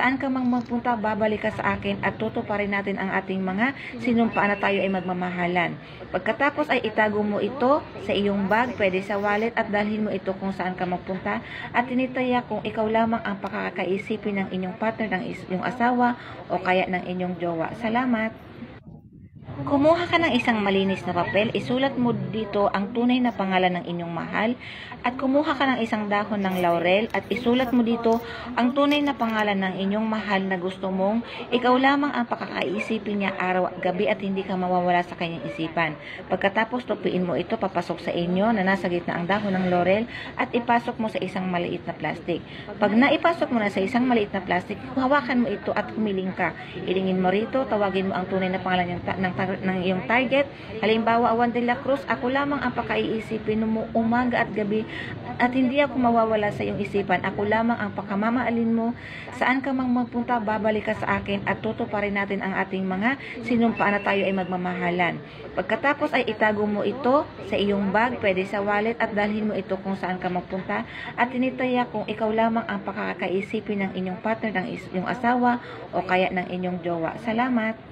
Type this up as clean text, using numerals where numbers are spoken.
Saan ka mang magpunta, babalik ka sa akin at tutuparin natin ang ating mga sinumpaan na tayo ay magmamahalan. Pagkatapos ay itago mo ito sa iyong bag, pwede sa wallet at dalhin mo ito kung saan ka magpunta at tinitaya kung ikaw lamang ang pakakaisipin ng inyong partner, ng iyong asawa o kaya ng inyong jowa. Salamat! Kumuha ka ng isang malinis na papel, isulat mo dito ang tunay na pangalan ng inyong mahal at kumuha ka ng isang dahon ng laurel at isulat mo dito ang tunay na pangalan ng inyong mahal na gusto mong ikaw lamang ang pakakaisipin niya araw at gabi at hindi ka mawawala sa kanyang isipan. Pagkatapos tupiin mo ito papasok sa inyo na nasa gitna ang dahon ng laurel at ipasok mo sa isang maliit na plastic. Pag naipasok mo na sa isang maliit na plastic, hawakan mo ito at humiling ka. Ilingin mo rito, tawagin mo ang tunay na pangalan ng iyong target. Halimbawa, Juan de la Cruz, ako lamang ang pakaiisipin mo umaga at gabi at hindi ako mawawala sa iyong isipan. Ako lamang ang pakamamaalin mo. Saan ka mang magpunta, babalik ka sa akin at tutuparin natin ang ating mga sinumpaan na tayo ay magmamahalan. Pagkatapos ay itago mo ito sa iyong bag, pwede sa wallet at dalhin mo ito kung saan ka magpunta at tinitaya kung ikaw lamang ang pakakaisipin ng inyong partner, ng iyong asawa o kaya ng inyong jowa. Salamat!